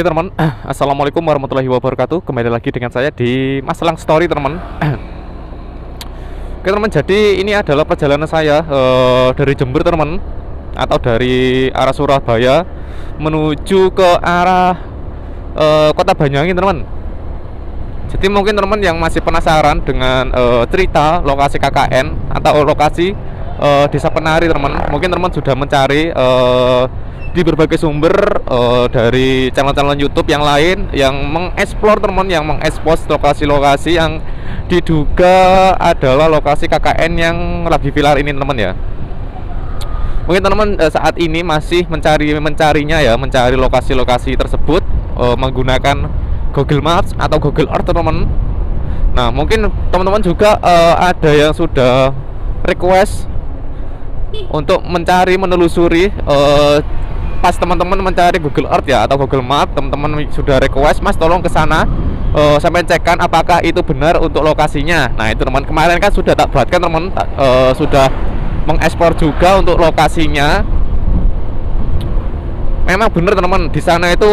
Oke teman, assalamualaikum warahmatullahi wabarakatuh. Kembali lagi dengan saya di Maselang Story teman. Oke teman, jadi ini adalah perjalanan saya dari Jember teman, atau dari arah Surabaya menuju ke arah Kota Banyuwangi teman. Jadi mungkin teman yang masih penasaran dengan cerita lokasi KKN atau lokasi Desa Penari teman, mungkin teman sudah mencari di berbagai sumber dari channel-channel YouTube yang lain yang mengeksplor teman, yang mengekspos lokasi-lokasi yang diduga adalah lokasi KKN yang lagi viral ini teman ya. Mungkin teman saat ini masih mencarinya ya, mencari lokasi-lokasi tersebut menggunakan Google Maps atau Google Earth teman. Nah mungkin teman-teman juga ada yang sudah request untuk menelusuri pas teman-teman mencari Google Earth ya atau Google Map, teman-teman sudah request, Mas tolong ke sana sampai cekkan apakah itu benar untuk lokasinya. Nah itu teman, kemarin kan sudah tak buatkan teman, sudah mengekspor juga untuk lokasinya. Memang benar teman, di sana itu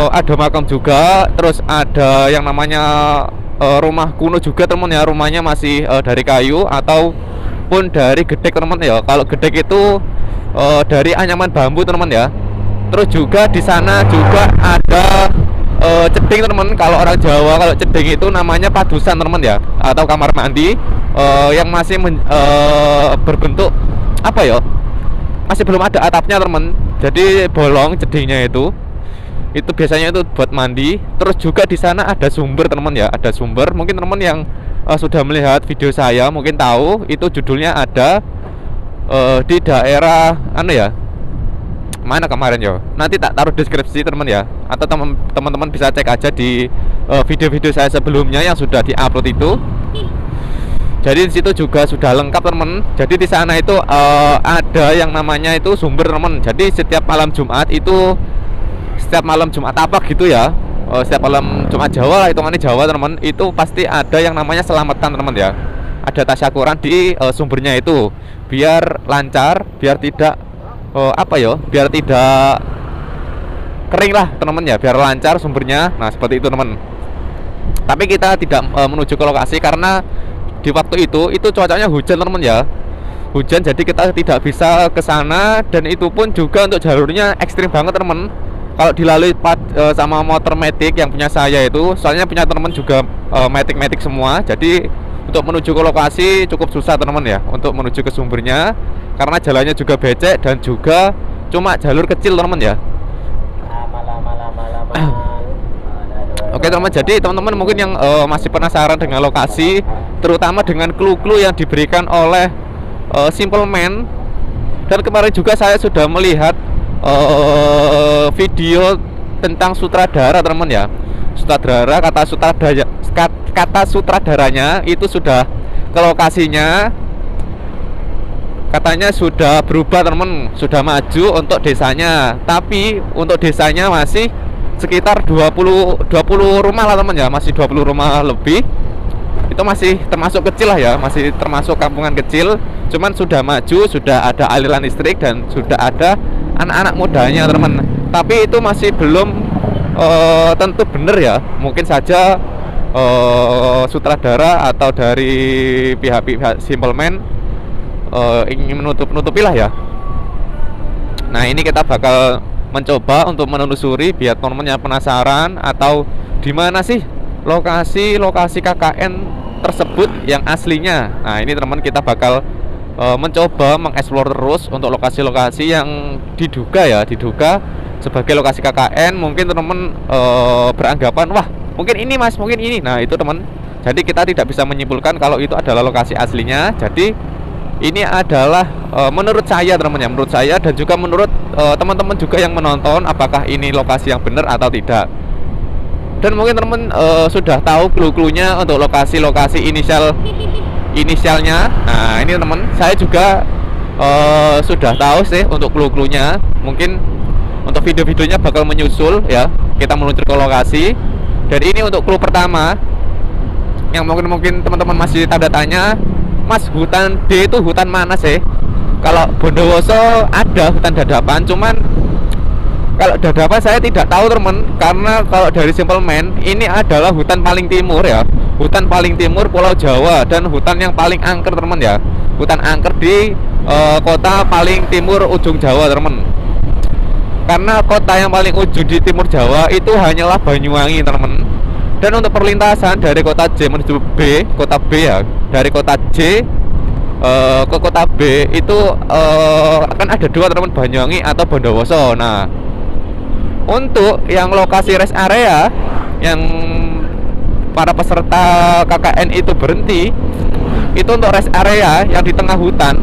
ada makam juga, terus ada yang namanya rumah kuno juga teman ya, rumahnya masih dari kayu ataupun dari gedek teman ya. Kalau gedek itu dari anyaman bambu teman ya. Terus juga di sana juga ada ceding teman. Kalau orang Jawa, kalau ceding itu namanya padusan teman ya, atau kamar mandi yang masih berbentuk apa ya, masih belum ada atapnya teman. Jadi bolong cedingnya itu biasanya itu buat mandi. Terus juga di sana ada sumber teman ya, ada sumber. Mungkin teman yang sudah melihat video saya mungkin tahu itu judulnya ada di daerah mana kemarin ya, nanti tak taruh deskripsi teman ya, atau teman-teman bisa cek aja di video-video saya sebelumnya yang sudah diupload itu. Jadi di situ juga sudah lengkap teman. Jadi di sana itu ada yang namanya itu sumber teman. Jadi setiap malam Jumat apa gitu ya, setiap malam Jumat Jawa lah, hitungannya Jawa teman, itu pasti ada yang namanya selamatan teman ya. Ada tasyakuran di sumbernya itu, biar lancar, biar tidak biar tidak kering lah teman ya, biar lancar sumbernya. Nah seperti itu teman. Tapi kita tidak menuju ke lokasi karena di waktu itu cuacanya hujan teman ya, hujan, jadi kita tidak bisa ke sana. Dan itu pun juga untuk jalurnya ekstrim banget teman. Kalau dilalui sama motor matic yang punya saya itu, soalnya punya teman juga matic semua, jadi untuk menuju ke lokasi cukup susah teman ya, untuk menuju ke sumbernya, karena jalannya juga becek dan juga cuma jalur kecil teman ya. Oke teman, jadi teman-teman mungkin yang masih penasaran dengan lokasi, terutama dengan clue-clue yang diberikan oleh Simple Man. Dan kemarin juga saya sudah melihat video tentang sutradara teman ya. Sutradara, kata sutradaranya itu sudah ke lokasinya, katanya sudah berubah teman, sudah maju untuk desanya. Tapi untuk desanya masih sekitar 20 rumah lah teman ya, masih 20 rumah lebih. Itu masih termasuk kecil lah ya, masih termasuk kampungan kecil. Cuman sudah maju, sudah ada aliran listrik dan sudah ada anak-anak mudanya teman. Tapi itu masih belum tentu benar ya. Mungkin saja sutradara atau dari pihak Simple Man ingin menutupi lah ya. Nah ini kita bakal mencoba untuk menelusuri biar teman-teman yang penasaran, atau di mana sih lokasi KKN tersebut yang aslinya. Nah ini teman, kita bakal mencoba mengeksplor terus untuk lokasi-lokasi yang diduga sebagai lokasi KKN. Mungkin teman-teman beranggapan wah mungkin ini mas, mungkin ini. Nah itu teman, jadi kita tidak bisa menyimpulkan kalau itu adalah lokasi aslinya. Jadi ini adalah menurut saya teman ya, menurut saya dan juga menurut teman-teman juga yang menonton, apakah ini lokasi yang benar atau tidak. Dan mungkin teman sudah tahu clue-cluenya untuk lokasi-lokasi inisialnya. Nah ini teman, saya juga sudah tahu sih untuk clue-cluenya. Mungkin untuk video-videonya bakal menyusul ya, kita meluncur ke lokasi. Dan ini untuk clue pertama yang mungkin teman-teman masih tanda tanya, Mas hutan D itu hutan mana sih? Kalau Bondowoso ada hutan Dadapan, cuman Kalau Dadapan saya tidak tahu teman, karena kalau dari Simple Man ini adalah hutan paling timur ya, hutan paling timur Pulau Jawa dan hutan yang paling angker teman ya, hutan angker di kota paling timur ujung Jawa teman. Karena kota yang paling ujung di timur Jawa itu hanyalah Banyuwangi teman. Dan untuk perlintasan dari kota J menuju B, kota B ya, dari kota J ke kota B itu akan ada dua teman, Banyuwangi atau Bondowoso. Nah, untuk yang lokasi rest area yang para peserta KKN itu berhenti, itu untuk rest area yang di tengah hutan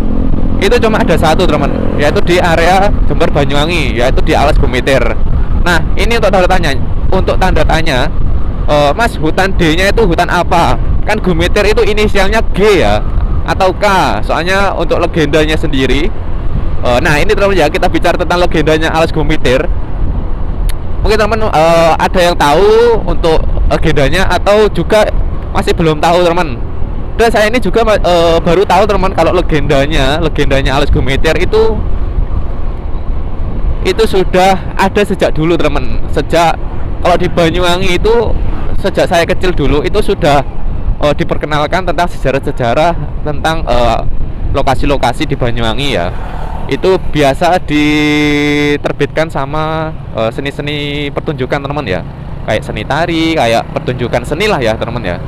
itu cuma ada satu teman, yaitu di area Jember Banyuwangi, yaitu di Alas Gumitir. Nah, ini untuk tanda tanya, Mas, hutan D nya itu hutan apa? Kan Gumitir itu inisialnya G ya, atau K, soalnya untuk legendanya sendiri. Nah, ini teman ya, kita bicara tentang legendanya Alas Gumitir. Mungkin teman ada yang tahu untuk legendanya atau juga masih belum tahu teman. Dan saya ini juga baru tahu teman kalau legendanya Alas Gumitir itu sudah ada sejak dulu teman. Sejak kalau di Banyuwangi itu sejak saya kecil dulu itu sudah diperkenalkan tentang sejarah-sejarah tentang lokasi-lokasi di Banyuwangi ya. Itu biasa diterbitkan sama seni-seni pertunjukan teman ya, kayak seni tari, kayak pertunjukan seni lah ya teman ya.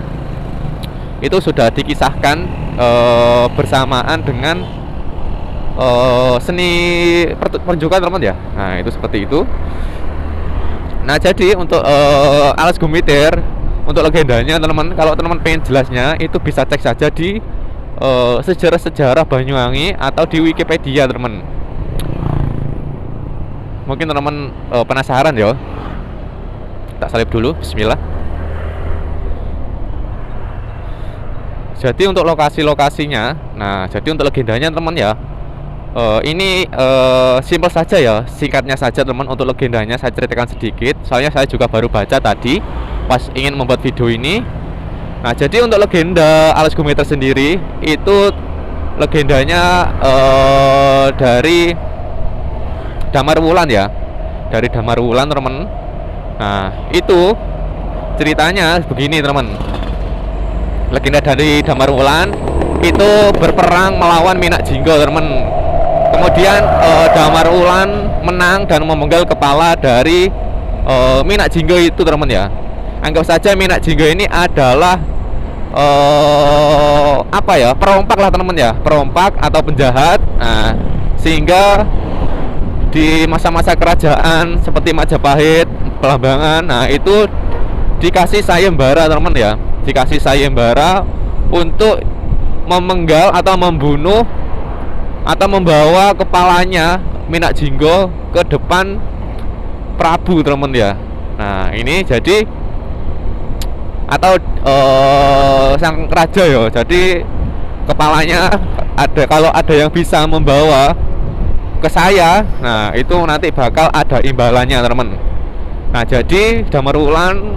Itu sudah dikisahkan bersamaan dengan seni pertunjukan teman ya. Nah, itu seperti itu. Nah, jadi untuk Alas Gumitir, untuk legendanya teman, kalau teman pengen jelasnya itu bisa cek saja di sejarah-sejarah Banyuwangi atau di Wikipedia teman. Mungkin teman penasaran ya. Tak salib dulu, bismillah. Jadi untuk lokasi-lokasinya, nah jadi untuk legendanya teman ya, ini simpel saja ya, singkatnya saja teman. Untuk legendanya saya ceritakan sedikit, soalnya saya juga baru baca tadi pas ingin membuat video ini. Nah, jadi untuk legenda Alas Gumitir sendiri itu legendanya dari Damar Wulan ya, dari Damar Wulan teman. Nah, itu ceritanya begini teman. Legenda dari Damar Wulan itu berperang melawan Minak Jinggo teman. Kemudian Damar Wulan menang dan memenggal kepala dari Minak Jinggo itu teman ya. Anggap saja Minak Jinggo ini adalah apa ya, perompak lah teman ya, perompak atau penjahat. Nah, sehingga di masa-masa kerajaan seperti Majapahit, Belambangan, nah itu dikasih sayembara teman ya, dikasih sayembara untuk memenggal atau membunuh atau membawa kepalanya Minak Jinggo ke depan Prabu teman ya. Nah, ini jadi atau sang raja ya, jadi kepalanya ada, kalau ada yang bisa membawa ke saya, nah itu nanti bakal ada imbalannya teman. Nah, jadi Damar Wulan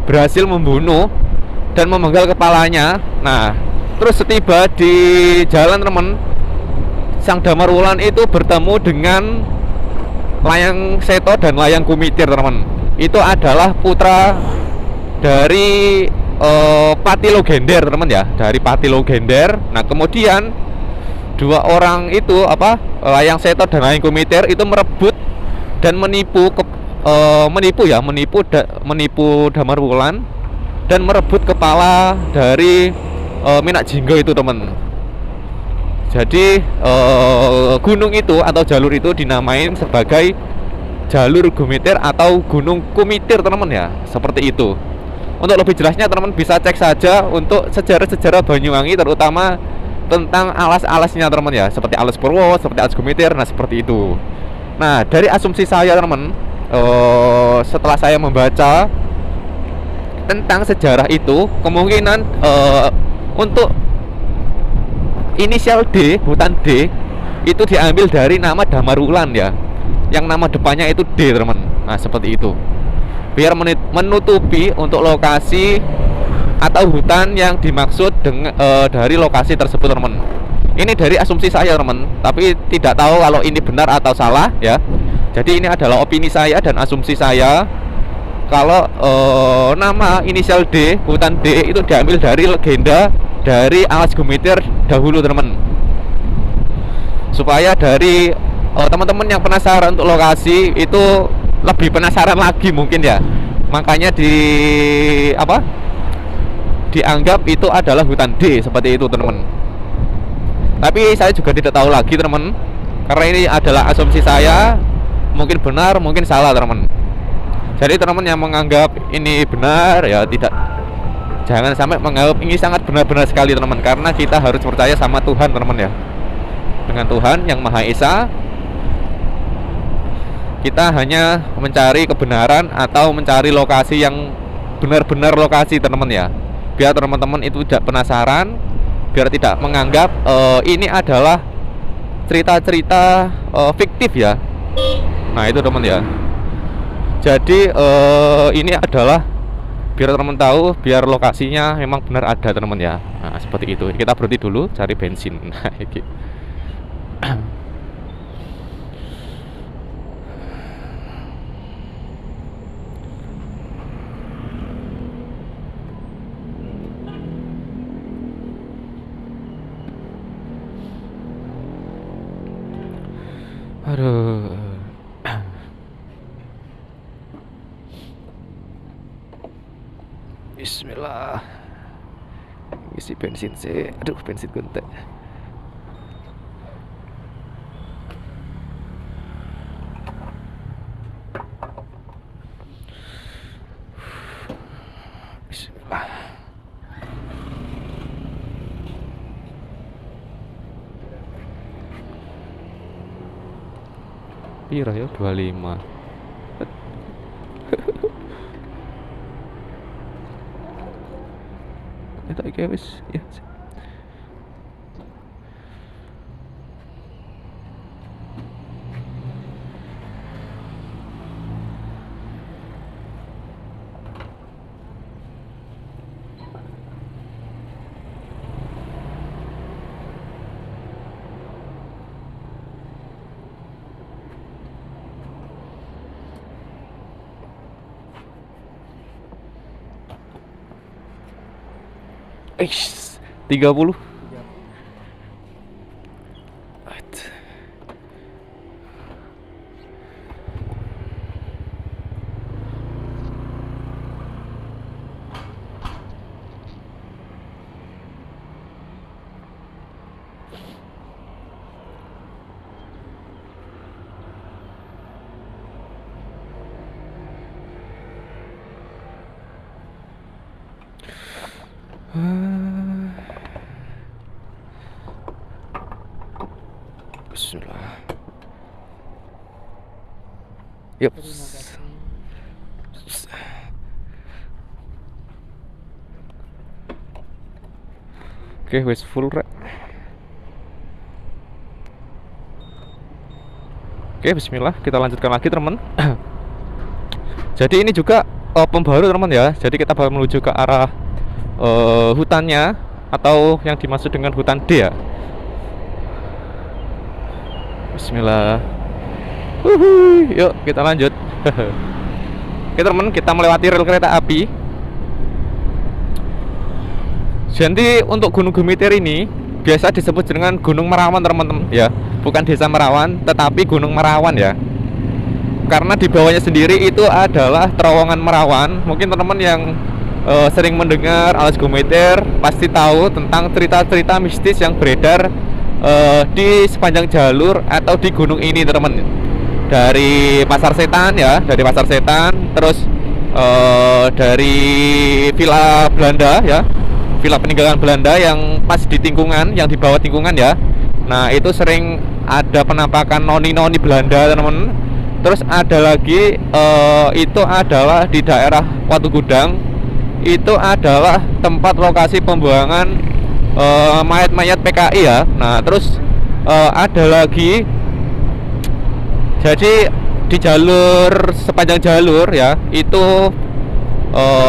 berhasil membunuh dan memenggal kepalanya. Nah, terus setiba di jalan teman, sang Damar Wulan itu bertemu dengan Layang Seto dan Layang Gumitir teman. Itu adalah putra dari Pati Logender teman ya, dari Pati Logender. Nah, kemudian dua orang itu Layang Seto dan Layang Gumitir itu merebut dan menipu Damar Wulan dan merebut kepala dari Minak Jinggo itu teman. Jadi gunung itu atau jalur itu dinamain sebagai Jalur Gumitir atau Gunung Kumitir teman ya, seperti itu. Untuk lebih jelasnya teman bisa cek saja untuk sejarah-sejarah Banyuwangi, terutama tentang alas-alasnya teman ya, seperti Alas Purwo, seperti Alas Gumitir. Nah, seperti itu. Nah, dari asumsi saya teman, setelah saya membaca tentang sejarah itu, kemungkinan untuk inisial D, hutan D itu diambil dari nama Damar Wulan ya, yang nama depannya itu D teman. Nah, seperti itu, biar menutupi untuk lokasi atau hutan yang dimaksud dengan dari lokasi tersebut teman. Ini dari asumsi saya teman, tapi tidak tahu kalau ini benar atau salah ya. Jadi ini adalah opini saya dan asumsi saya kalau nama inisial D, hutan D itu diambil dari legenda dari Alas Gumitir dahulu teman. Supaya dari teman-teman yang penasaran untuk lokasi itu lebih penasaran lagi mungkin ya. Makanya dianggap itu adalah hutan D seperti itu teman. Tapi saya juga tidak tahu lagi teman, karena ini adalah asumsi saya. Mungkin benar, mungkin salah teman. Jadi teman yang menganggap ini benar ya jangan sampai menganggap ini sangat benar-benar sekali teman, karena kita harus percaya sama Tuhan teman ya. Dengan Tuhan yang Maha Esa, kita hanya mencari kebenaran atau mencari lokasi yang benar-benar lokasi teman ya. Biar teman-teman itu tidak penasaran, biar tidak menganggap ini adalah cerita-cerita fiktif ya. Nah itu teman ya. Jadi ini adalah biar teman tahu, biar lokasinya memang benar ada teman ya. Nah seperti itu. Kita berhenti dulu cari bensin. Nah ini. Aduh. Bismillah. Isi bensin sih. Aduh, bensin guntek. Bismillah. Pira ya 25. Itu iki wis ya. Eish, 30. Bismillah. Yuk. Oke, wis full rek. Oke, bismillah, kita lanjutkan lagi teman. Jadi ini juga pembaru teman ya. Jadi kita bakal menuju ke arah hutannya atau yang dimaksud dengan hutan D ya. Bismillah. Yuk kita lanjut. Oke teman, kita melewati rel kereta api. Jadi untuk Gunung Gumitir ini biasa disebut dengan Gunung Merawan teman-teman ya. Bukan Desa Merawan, tetapi Gunung Merawan ya. Karena di bawahnya sendiri itu adalah terowongan Merawan. Mungkin teman-teman yang sering mendengar Alas Gumitir pasti tahu tentang cerita-cerita mistis yang beredar di sepanjang jalur atau di gunung ini teman-teman. Dari Pasar Setan ya, dari Pasar Setan, terus dari Villa Belanda ya, Villa peninggalan Belanda yang pas di Tingkungan, yang di bawah Tingkungan ya. Nah itu sering ada penampakan noni-noni Belanda teman-teman. Terus ada lagi itu adalah di daerah Watu Gudang, itu adalah tempat lokasi pembuangan mayat-mayat PKI ya. Nah terus ada lagi, jadi di jalur, sepanjang jalur ya, itu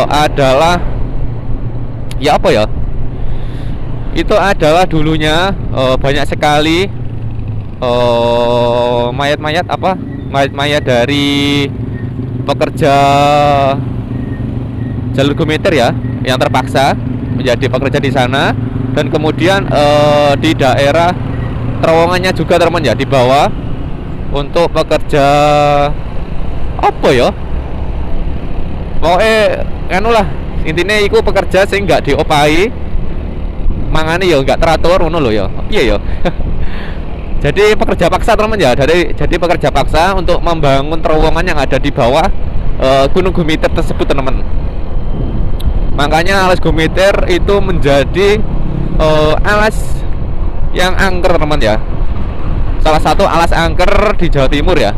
adalah ya apa ya, itu adalah dulunya banyak sekali mayat-mayat apa Maya dari pekerja jalur komuter ya, yang terpaksa menjadi pekerja di sana. Dan kemudian di daerah terowongannya juga teman ya, di bawah untuk pekerja apa ya, pokoknya anu lah, intinya itu pekerja sing nggak diopai mangane ya nggak teratur ngono lho ya. Iya ya. Jadi pekerja paksa teman ya, jadi pekerja paksa untuk membangun terowongan yang ada di bawah Gunung Gumiter tersebut teman. Makanya alas Gumiter itu menjadi alas yang angker teman ya, salah satu alas angker di Jawa Timur ya.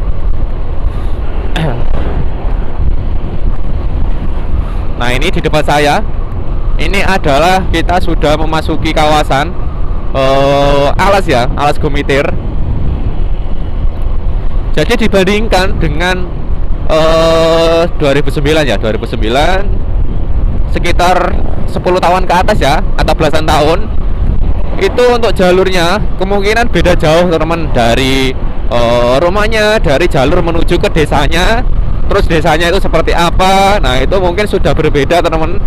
Nah ini di depan saya, ini adalah kita sudah memasuki kawasan alas ya, alas Gumiter. Jadi dibandingkan dengan 2009 ya, 2009 sekitar 10 tahun ke atas ya, atau belasan tahun, itu untuk jalurnya kemungkinan beda jauh teman, dari rumahnya, dari jalur menuju ke desanya, terus desanya itu seperti apa. Nah itu mungkin sudah berbeda teman,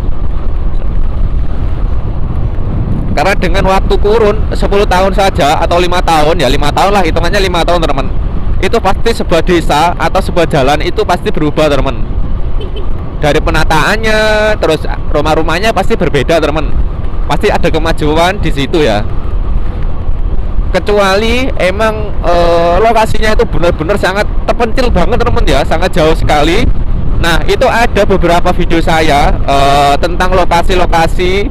karena dengan waktu kurun 10 tahun saja atau 5 tahun ya, 5 tahun lah hitungannya, 5 tahun teman, itu pasti sebuah desa atau sebuah jalan itu pasti berubah teman. Dari penataannya, terus rumah-rumahnya pasti berbeda teman, pasti ada kemajuan di situ ya. Kecuali emang lokasinya itu benar-benar sangat terpencil banget teman ya, sangat jauh sekali. Nah itu ada beberapa video saya tentang lokasi-lokasi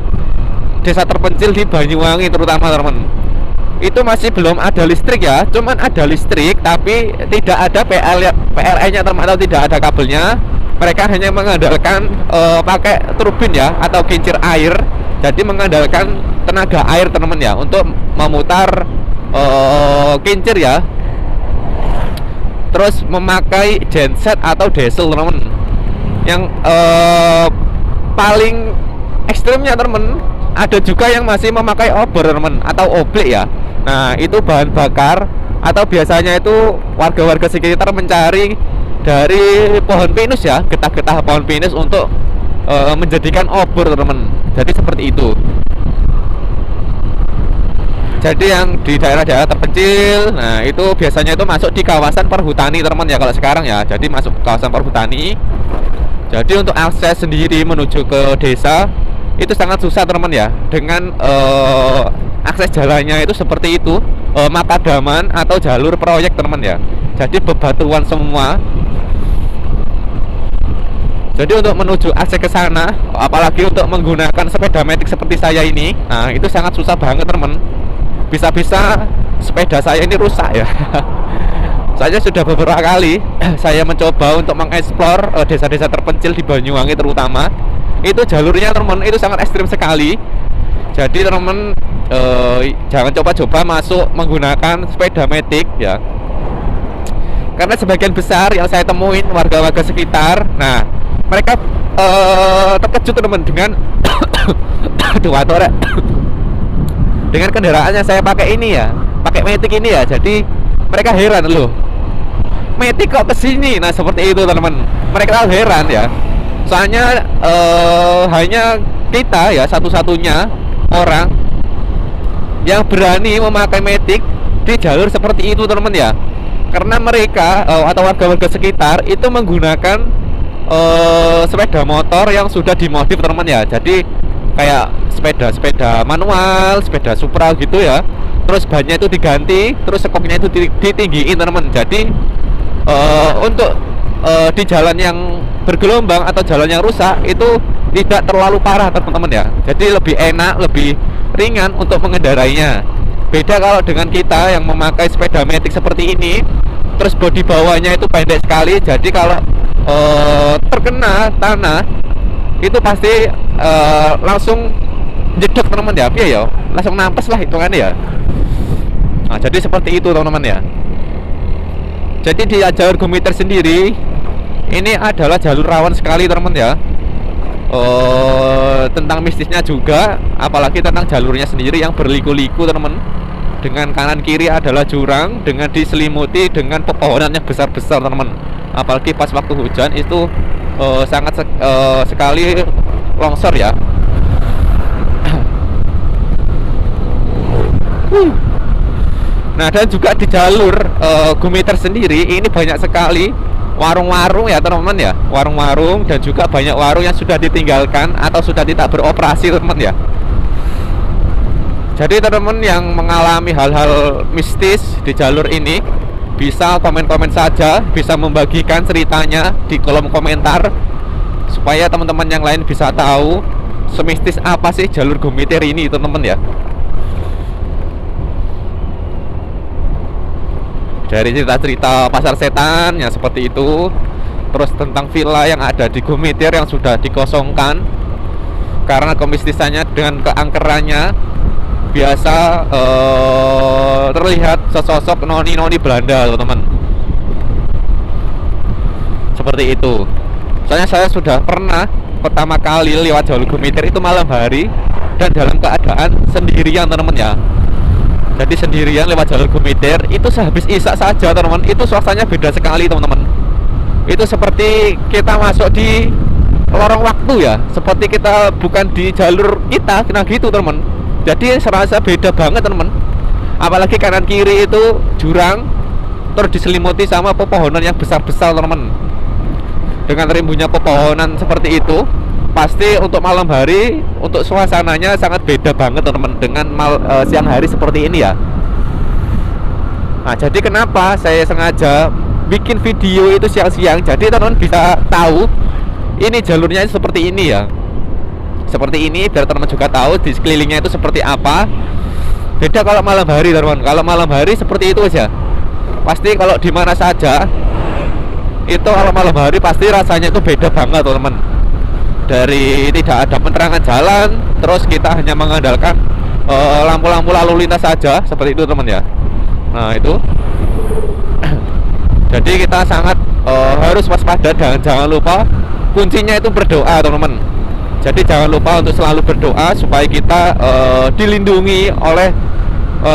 desa terpencil di Banyuwangi terutama teman. Itu masih belum ada listrik ya, cuman ada listrik tapi tidak ada PLN-nya teman, atau tidak ada kabelnya. Mereka hanya mengandalkan pakai turbin ya, atau kincir air. Jadi mengandalkan tenaga air teman ya, untuk memutar kincir ya. Terus memakai genset atau diesel teman. Yang paling ekstrimnya teman, ada juga yang masih memakai obor teman, atau oblek ya. Nah itu bahan bakar, atau biasanya itu warga-warga sekitar mencari dari pohon pinus ya, getah-getah pohon pinus untuk menjadikan obor teman. Jadi seperti itu. Jadi yang di daerah-daerah terpencil, nah itu biasanya itu masuk di kawasan perhutani teman ya, kalau sekarang ya. Jadi masuk ke kawasan perhutani. Jadi untuk akses sendiri menuju ke desa itu sangat susah teman ya, dengan akses jalannya itu seperti itu, makadaman atau jalur proyek teman ya. Jadi bebatuan semua. Jadi untuk menuju akses ke sana, apalagi untuk menggunakan sepeda metik seperti saya ini, nah itu sangat susah banget teman. Bisa-bisa sepeda saya ini rusak ya. Saya sudah beberapa kali saya mencoba untuk mengeksplor desa-desa terpencil di Banyuwangi terutama. Itu jalurnya teman, itu sangat ekstrim sekali. Jadi teman jangan coba-coba masuk menggunakan sepeda metik ya, karena sebagian besar yang saya temuin warga-warga sekitar, nah mereka terkejut teman dengan dengan kendaraan yang saya pakai ini ya, pakai metik ini ya. Jadi mereka heran, loh metik kok kesini. Nah seperti itu teman, mereka heran ya. Soalnya hanya kita ya satu-satunya orang yang berani memakai metik di jalur seperti itu teman ya, karena mereka atau warga-warga sekitar itu menggunakan sepeda motor yang sudah dimodif teman ya. Jadi kayak sepeda manual, sepeda Supra gitu ya. Terus bannya itu diganti, terus sekopnya itu ditinggiin teman. Jadi untuk di jalan yang bergelombang atau jalan yang rusak itu tidak terlalu parah teman-teman ya. Jadi lebih enak, lebih ringan untuk mengendarainya. Beda kalau dengan kita yang memakai sepeda metik seperti ini, terus bodi bawahnya itu pendek sekali. Jadi kalau terkena tanah itu pasti langsung jedok teman-teman ya. Ya langsung nampes lah hitungannya ya. Nah jadi seperti itu teman-teman ya. Jadi di jalur Gumiter sendiri ini adalah jalur rawan sekali teman-teman ya. Tentang mistisnya juga, apalagi tentang jalurnya sendiri yang berliku-liku teman. dengan kanan kiri adalah jurang dengan diselimuti dengan pepohonan yang besar-besar teman-teman. Apalagi pas waktu hujan itu sangat sekali longsor ya. Nah, dan juga di jalur Gumiter sendiri ini banyak sekali warung-warung ya teman-teman ya, warung-warung dan juga banyak warung yang sudah ditinggalkan atau sudah tidak beroperasi teman-teman ya. Jadi teman-teman yang mengalami hal-hal mistis di jalur ini bisa komen-komen saja, bisa membagikan ceritanya di kolom komentar supaya teman-teman yang lain bisa tahu semistis apa sih jalur Gumiter ini teman-teman ya. Dari cerita-cerita pasar setan yang seperti itu, terus tentang villa yang ada di Gumiter yang sudah dikosongkan karena kemistisannya dengan keangkerannya biasa terlihat sesosok noni-noni Belanda teman-teman. Seperti itu. Soalnya saya sudah pernah pertama kali lewat jalur Gumiter itu malam hari dan dalam keadaan sendirian teman-teman ya. Jadi sendirian lewat jalur Gumiter itu sehabis isya saja teman-teman, itu suasananya beda sekali teman-teman. Itu seperti kita masuk di lorong waktu ya, seperti kita bukan di jalur kita, nah gitu teman-teman. Jadi serasa beda banget teman-teman. Apalagi kanan kiri itu jurang, terus diselimuti sama pepohonan yang besar-besar teman-teman. Dengan rimbunnya pepohonan seperti itu, pasti untuk malam hari untuk suasananya sangat beda banget teman-teman dengan siang hari seperti ini ya. Nah, jadi kenapa saya sengaja bikin video itu siang-siang, jadi teman-teman bisa tahu ini jalurnya seperti ini ya, seperti ini, biar teman-teman juga tahu di sekelilingnya itu seperti apa. Beda kalau malam hari teman-teman. Kalau malam hari seperti itu aja, pasti kalau di mana saja itu kalau malam hari pasti rasanya itu beda banget teman-teman. Dari tidak ada penerangan jalan, terus kita hanya mengandalkan lampu-lampu lalu lintas saja, seperti itu teman ya. Nah itu jadi kita sangat harus waspada dan jangan lupa kuncinya itu berdoa teman-teman. Jadi jangan lupa untuk selalu berdoa supaya kita dilindungi oleh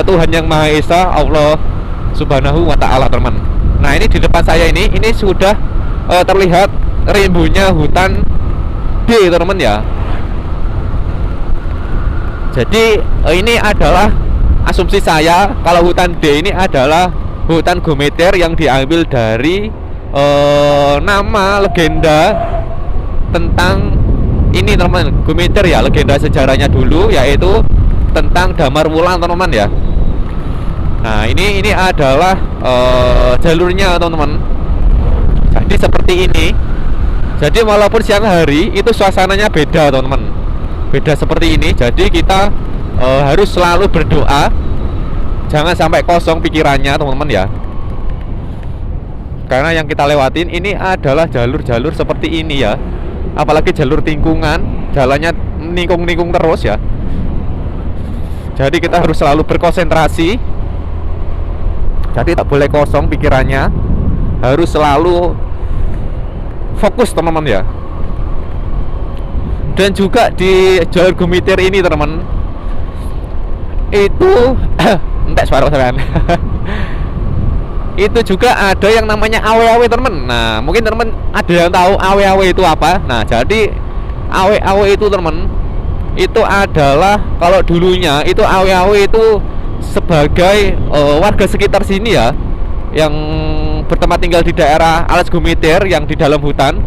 Tuhan Yang Maha Esa, Allah Subhanahu wa Ta'ala teman. Nah ini di depan saya ini sudah terlihat rimbunya hutan D teman-teman ya. Jadi ini adalah asumsi saya kalau hutan D ini adalah hutan Gumiter yang diambil dari nama legenda tentang ini teman-teman, Gumiter ya, legenda sejarahnya dulu yaitu tentang Damar Wulan teman-teman ya. Nah ini adalah jalurnya teman-teman. Jadi seperti ini. Jadi walaupun siang hari itu suasananya beda teman-teman, beda seperti ini. Jadi kita harus selalu berdoa, jangan sampai kosong pikirannya teman-teman ya. Karena yang kita lewatin ini adalah jalur-jalur seperti ini ya. Apalagi jalur tikungan, jalannya nikung-nikung terus ya. Jadi kita harus selalu berkonsentrasi. Jadi tak boleh kosong pikirannya, harus selalu fokus teman-teman ya. Dan juga di jalur Gumiter ini teman-teman itu entek suara sampean. Itu juga ada yang namanya awe-awe teman-teman. Nah mungkin teman-teman ada yang tahu awe-awe itu apa. Nah jadi awe-awe itu teman-teman itu adalah, kalau dulunya itu awe-awe itu sebagai warga sekitar sini ya, yang bertempat tinggal di daerah Alas Gumiter yang di dalam hutan.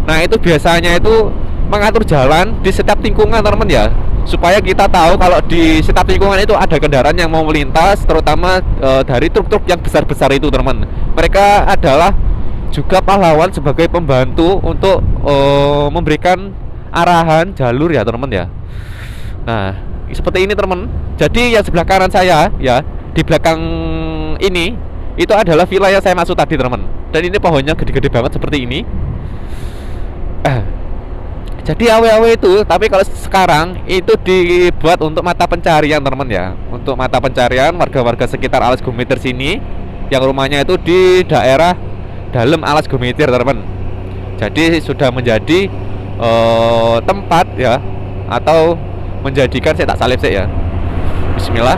Nah itu biasanya itu mengatur jalan di setiap tikungan teman-teman ya, supaya kita tahu kalau di setiap tikungan itu ada kendaraan yang mau melintas, terutama dari truk-truk yang besar-besar itu teman-teman. Mereka adalah juga pahlawan sebagai pembantu untuk memberikan arahan jalur ya teman-teman ya. Nah seperti ini teman. Jadi yang sebelah kanan saya ya, di belakang ini itu adalah villa yang saya maksud tadi teman. Dan ini pohonnya gede-gede banget seperti ini. Jadi awe-awe itu, tapi kalau sekarang itu dibuat untuk mata pencarian teman ya, untuk mata pencarian warga-warga sekitar Alas Gumiter sini yang rumahnya itu di daerah dalam Alas Gumiter teman. Jadi sudah menjadi tempat ya, atau menjadikan, saya tak salib saya ya. Bismillah.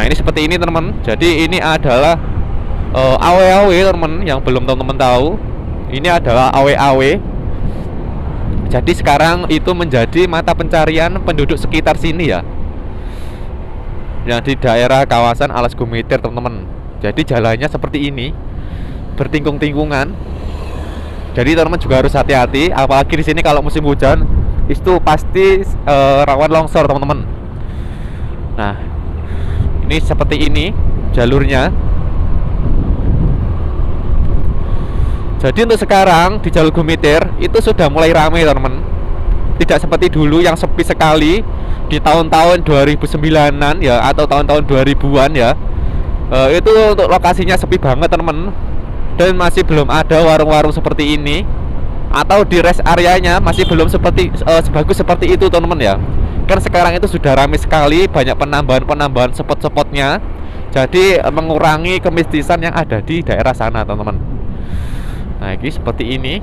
Nah, ini seperti ini teman. Jadi ini adalah awe-awe teman, yang belum teman-teman tahu. Ini adalah awe-awe. Jadi sekarang itu menjadi mata pencarian penduduk sekitar sini ya, yang di daerah kawasan Alas Gumitir teman-teman. Jadi jalannya seperti ini, bertingkung-tingkungan. Jadi teman-teman juga harus hati-hati, apalagi di sini kalau musim hujan itu pasti rawan longsor teman-teman. Nah, ini seperti ini jalurnya. Jadi untuk sekarang di jalur Gumitir itu sudah mulai ramai teman-teman. Tidak seperti dulu yang sepi sekali di tahun-tahun 2009-an ya, atau tahun-tahun 2000-an ya. Itu untuk lokasinya sepi banget teman-teman. Dan masih belum ada warung-warung seperti ini, atau di rest areanya masih belum sebagus seperti itu teman-teman ya. Kan sekarang itu sudah ramai sekali, banyak penambahan spot-spotnya. Jadi mengurangi kemistisan yang ada di daerah sana teman-teman. Nah, ini seperti ini.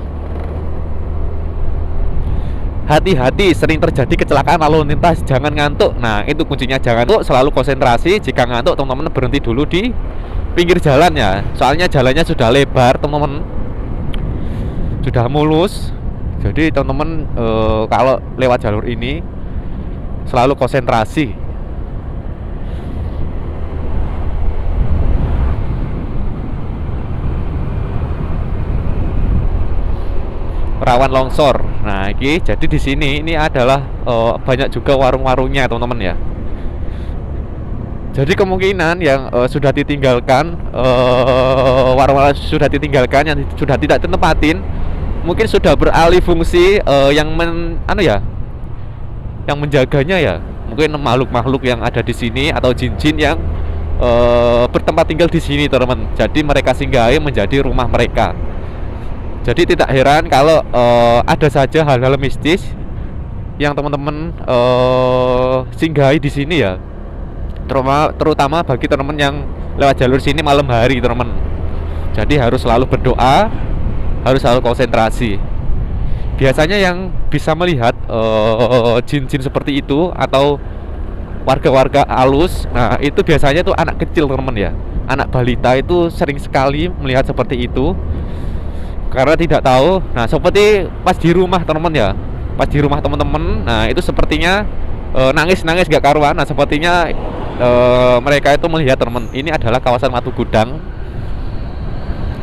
Hati-hati, sering terjadi kecelakaan lalu lintas, jangan ngantuk. Nah, itu kuncinya, jangan ngantuk, selalu konsentrasi. Jika ngantuk, teman-teman berhenti dulu di pinggir jalan ya. Soalnya jalannya sudah lebar, teman-teman. Sudah mulus. Jadi teman-teman kalau lewat jalur ini selalu konsentrasi. Rawan longsor. Nah, ini jadi di sini ini adalah banyak juga warung-warungnya teman-teman ya. Jadi kemungkinan yang sudah ditinggalkan, warung-warung sudah ditinggalkan, yang sudah tidak ditempatin, mungkin sudah beralih fungsi yang yang menjaganya ya. Mungkin makhluk-makhluk yang ada di sini atau jin-jin yang bertempat tinggal di sini teman-teman. Jadi mereka singgahi menjadi rumah mereka. Jadi tidak heran kalau ada saja hal-hal mistis yang teman-teman singgahi di sini ya. Terutama bagi teman-teman yang lewat jalur sini malam hari teman-teman. Jadi harus selalu berdoa, harus selalu konsentrasi. Biasanya yang bisa melihat jin-jin seperti itu atau warga-warga halus, nah itu biasanya tuh anak kecil teman-teman ya. Anak balita itu sering sekali melihat seperti itu. Karena tidak tahu. Nah, seperti pas di rumah teman-teman ya, pas di rumah teman-teman, nah itu sepertinya nangis-nangis gak karuan. Nah, sepertinya mereka itu melihat teman. Ini adalah kawasan Watu Gudang,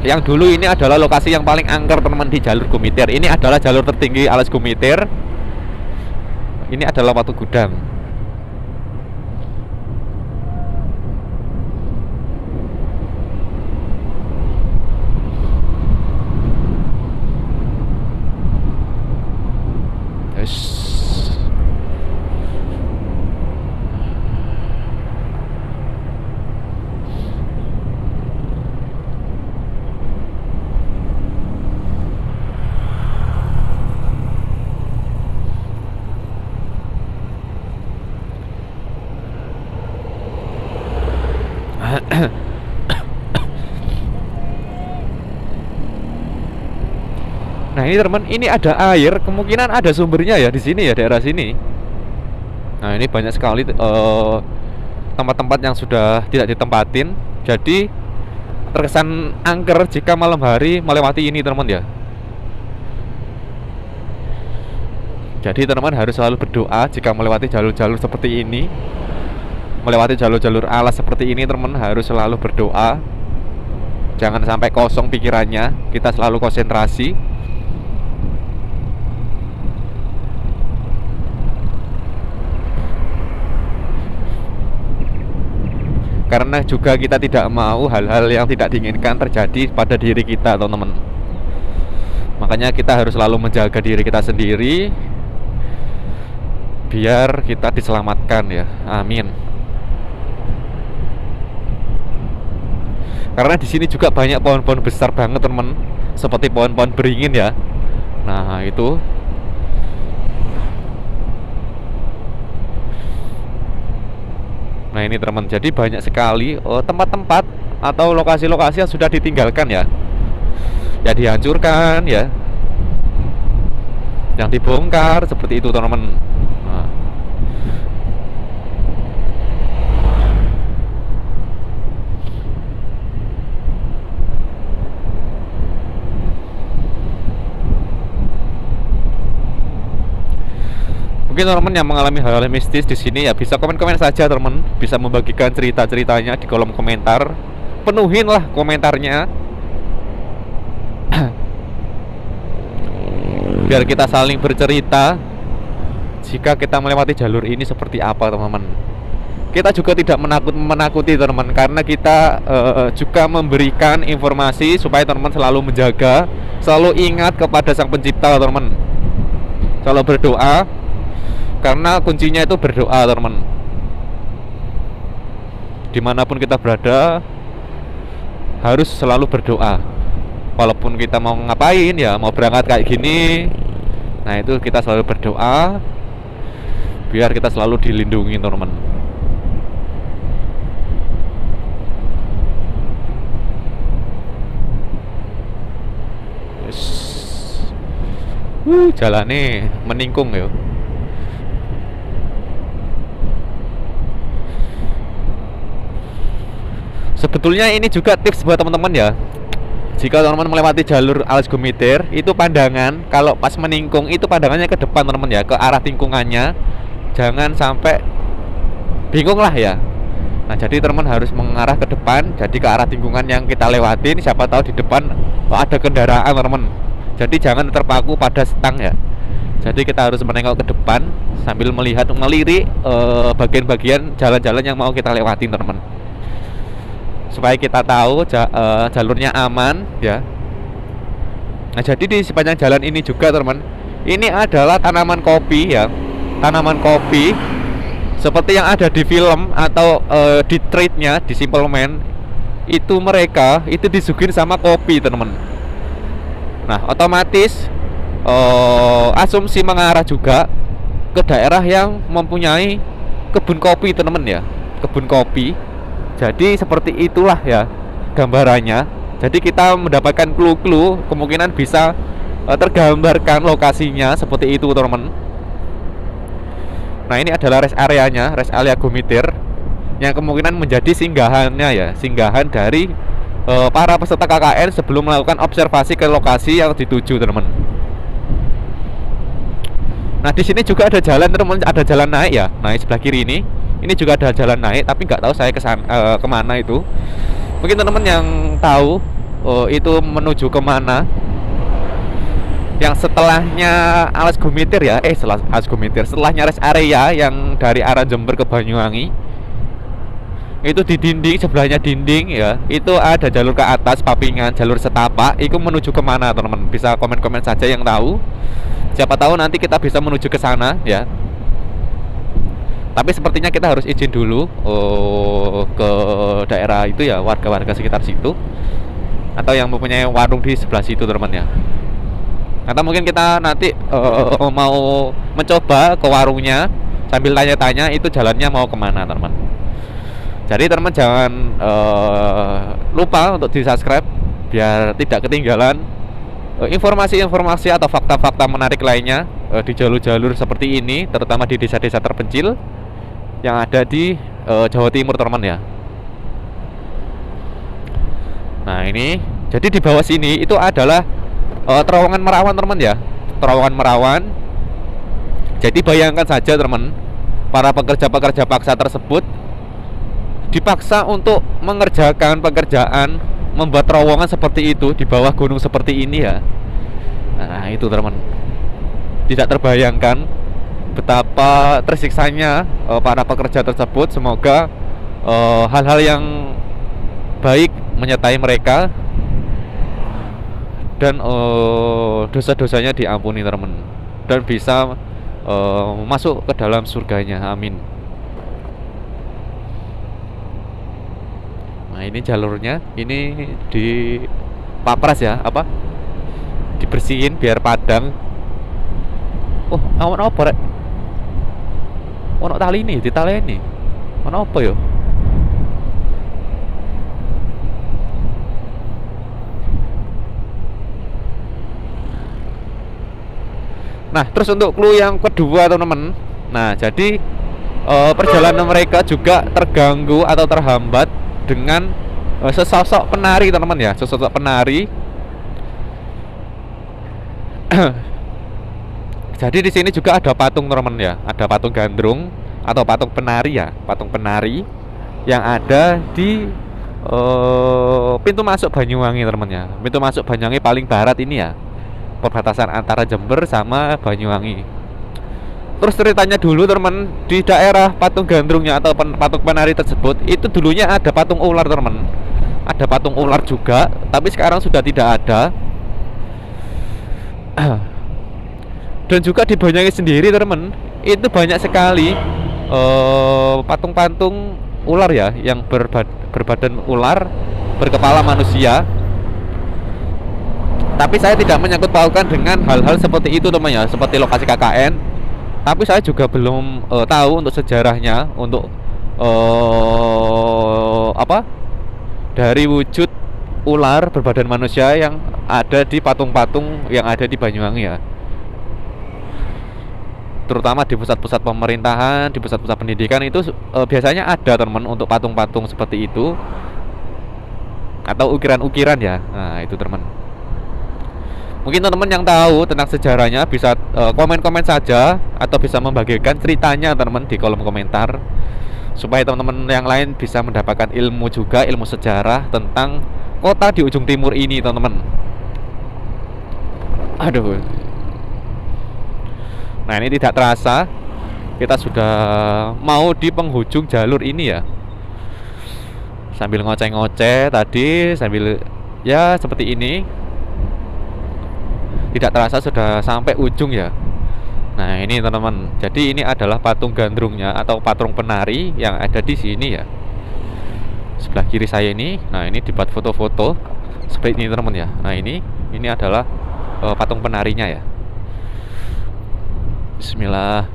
yang dulu ini adalah lokasi yang paling angker teman-teman di jalur Gumitir. Ini adalah jalur tertinggi Alas Gumitir. Ini adalah Watu Gudang. Nah, ini teman, ini ada air, kemungkinan ada sumbernya ya di sini ya, daerah sini. Nah, ini banyak sekali tempat-tempat yang sudah tidak ditempatin. Jadi terkesan angker jika malam hari melewati ini teman ya. Jadi teman harus selalu berdoa jika melewati jalur-jalur seperti ini, melewati jalur-jalur alas seperti ini teman, harus selalu berdoa. Jangan sampai kosong pikirannya, kita selalu konsentrasi. Karena juga kita tidak mau hal-hal yang tidak diinginkan terjadi pada diri kita teman-teman. Makanya kita harus selalu menjaga diri kita sendiri, biar kita diselamatkan ya. Amin. Karena di sini juga banyak pohon-pohon besar banget teman, seperti pohon-pohon beringin ya. Nah, itu nah ini teman, jadi banyak sekali tempat-tempat atau lokasi-lokasi yang sudah ditinggalkan ya, ya dihancurkan ya, yang dibongkar seperti itu teman-teman. Nah. Mungkin teman-teman yang mengalami hal-hal mistis di sini ya bisa komen-komen saja teman, bisa membagikan cerita-ceritanya di kolom komentar. Penuhin lah komentarnya biar kita saling bercerita jika kita melewati jalur ini seperti apa teman-teman. Kita juga tidak menakuti teman-teman, karena kita juga memberikan informasi supaya teman-teman selalu menjaga, selalu ingat kepada Sang Pencipta teman-teman, selalu berdoa, karena kuncinya itu berdoa teman-teman. Dimanapun kita berada harus selalu berdoa. Walaupun kita mau ngapain ya, mau berangkat kayak gini, nah itu kita selalu berdoa biar kita selalu dilindungi teman-teman. Jalannya meningkung ya. Sebetulnya ini juga tips buat teman-teman ya. Jika teman-teman melewati jalur alas gumitir, itu pandangan kalau pas meningkung itu pandangannya ke depan teman-teman ya, ke arah tingkungannya. Jangan sampai bingung lah ya. Nah, jadi teman-teman harus mengarah ke depan, jadi ke arah tingkungan yang kita lewatin. Siapa tahu di depan ada kendaraan teman-teman. Jadi jangan terpaku pada stang ya. Jadi kita harus menengok ke depan sambil melirik bagian-bagian jalan-jalan yang mau kita lewatin teman-teman, supaya kita tahu jalurnya aman ya. Nah, jadi di sepanjang jalan ini juga teman, ini adalah tanaman kopi ya, tanaman kopi seperti yang ada di film atau di trade-nya di Simple Man. Itu mereka itu disuguhin sama kopi teman. Nah, otomatis asumsi mengarah juga ke daerah yang mempunyai kebun kopi teman ya, kebun kopi. Jadi seperti itulah ya gambarannya. Jadi kita mendapatkan clue-clue, kemungkinan bisa tergambarkan lokasinya seperti itu teman. Nah, ini adalah rest areanya, rest area Gumitir, yang kemungkinan menjadi singgahannya ya, singgahan dari para peserta KKN sebelum melakukan observasi ke lokasi yang dituju teman. Nah, di sini juga ada jalan teman, ada jalan naik ya. Nah, sebelah kiri ini juga ada jalan naik, tapi nggak tahu saya kemana itu. Mungkin teman-teman yang tahu itu menuju kemana, yang setelahnya alas Gumitir ya, setelah alas Gumitir, setelahnya rest area yang dari arah Jember ke Banyuwangi. Itu di dinding, sebelahnya dinding ya, itu ada jalur ke atas Papingan, jalur setapak. Itu menuju kemana teman-teman? Bisa komen-komen saja yang tahu. Siapa tahu nanti kita bisa menuju ke sana ya. Tapi sepertinya kita harus izin dulu ke daerah itu ya, warga-warga sekitar situ, atau yang mempunyai warung di sebelah situ teman-teman ya. Atau mungkin kita nanti mau mencoba ke warungnya sambil tanya-tanya itu jalannya mau kemana teman-teman. Jadi teman-teman jangan lupa untuk di subscribe biar tidak ketinggalan informasi-informasi atau fakta-fakta menarik lainnya di jalur-jalur seperti ini, terutama di desa-desa terpencil yang ada di Jawa Timur teman-teman ya. Nah, ini jadi di bawah sini itu adalah terowongan Merawan teman ya, terowongan Merawan. Jadi bayangkan saja teman, para pekerja-pekerja paksa tersebut dipaksa untuk mengerjakan pekerjaan membuat terowongan seperti itu di bawah gunung seperti ini ya. Nah, itu teman, tidak terbayangkan betapa tersiksanya para pekerja tersebut. Semoga hal-hal yang baik menyertai mereka dan dosa-dosanya diampuni teman, dan bisa masuk ke dalam surganya, amin. Nah, ini jalurnya, ini di papras ya, apa, dibersihin biar padang. Oh, awan apa rek? Ono tali ini, ditaleni. Ono apa yo? Nah, terus untuk clue yang kedua teman-teman. Nah, jadi perjalanan mereka juga terganggu atau terhambat dengan sesosok penari teman-teman ya, sesosok penari. Jadi di sini juga ada patung teman ya, ada patung gandrung atau patung penari ya, patung penari yang ada di pintu masuk Banyuwangi teman ya. Pintu masuk Banyuwangi paling barat ini ya, perbatasan antara Jember sama Banyuwangi. Terus ceritanya dulu teman, di daerah patung gandrungnya atau patung penari tersebut itu dulunya ada patung ular teman. Ada patung ular juga, tapi sekarang sudah tidak ada. Dan juga di Banyuwangi sendiri teman, itu banyak sekali patung-patung ular ya, yang berbadan ular, berkepala manusia. Tapi saya tidak menyangkut pautkan dengan hal-hal seperti itu teman ya, seperti lokasi KKN. Tapi saya juga belum tahu untuk sejarahnya, untuk dari wujud ular berbadan manusia yang ada di patung-patung yang ada di Banyuwangi ya, terutama di pusat-pusat pemerintahan, di pusat-pusat pendidikan itu biasanya ada teman untuk patung-patung seperti itu atau ukiran-ukiran ya. Nah itu teman, mungkin teman-teman yang tahu tentang sejarahnya bisa komen-komen saja, atau bisa membagikan ceritanya teman di kolom komentar, supaya teman-teman yang lain bisa mendapatkan ilmu juga, ilmu sejarah tentang kota di ujung timur ini teman-teman. Aduh. Nah ini tidak terasa kita sudah mau di penghujung jalur ini ya. Sambil ngoceh-ngoceh tadi, sambil ya seperti ini, tidak terasa sudah sampai ujung ya. Nah ini teman-teman, jadi ini adalah patung gandrungnya atau patung penari yang ada di sini ya, sebelah kiri saya ini. Nah ini dibuat foto-foto seperti ini teman ya. Nah ini adalah patung penarinya ya. Bismillah.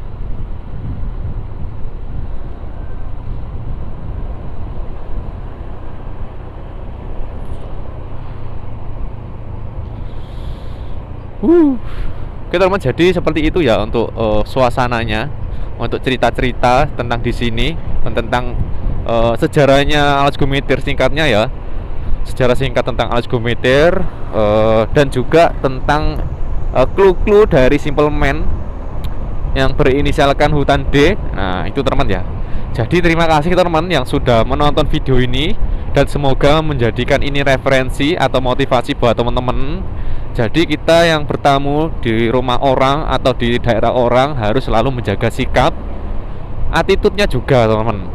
Oke teman, jadi seperti itu ya untuk suasananya, untuk cerita-cerita tentang di sini, tentang sejarahnya Alas Gumitir singkatnya ya, sejarah singkat tentang Alas Gumitir, dan juga tentang clue-clue dari Simple Man yang berinisialkan Hutan D. Nah itu teman ya. Jadi terima kasih teman yang sudah menonton video ini, dan semoga menjadikan ini referensi atau motivasi buat teman-teman. Jadi kita yang bertamu di rumah orang atau di daerah orang harus selalu menjaga sikap, attitude-nya juga teman-teman,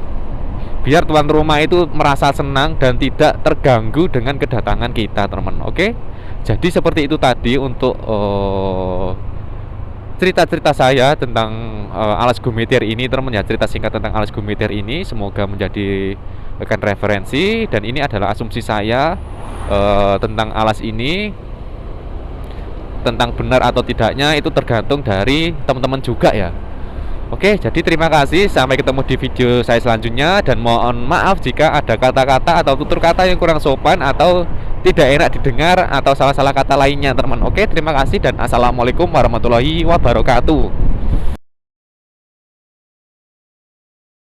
biar tuan rumah itu merasa senang dan tidak terganggu dengan kedatangan kita teman-teman. Oke, jadi seperti itu tadi untuk cerita-cerita saya tentang Alas Gumitir ini teman ya, cerita singkat tentang Alas Gumitir ini. Semoga menjadi referensi, dan ini adalah asumsi saya tentang alas ini. Tentang benar atau tidaknya itu tergantung dari teman-teman juga ya. Oke, jadi terima kasih, sampai ketemu di video saya selanjutnya, dan mohon maaf jika ada kata-kata atau tutur kata yang kurang sopan atau tidak enak didengar atau salah-salah kata lainnya teman. Oke, terima kasih dan assalamualaikum warahmatullahi wabarakatuh.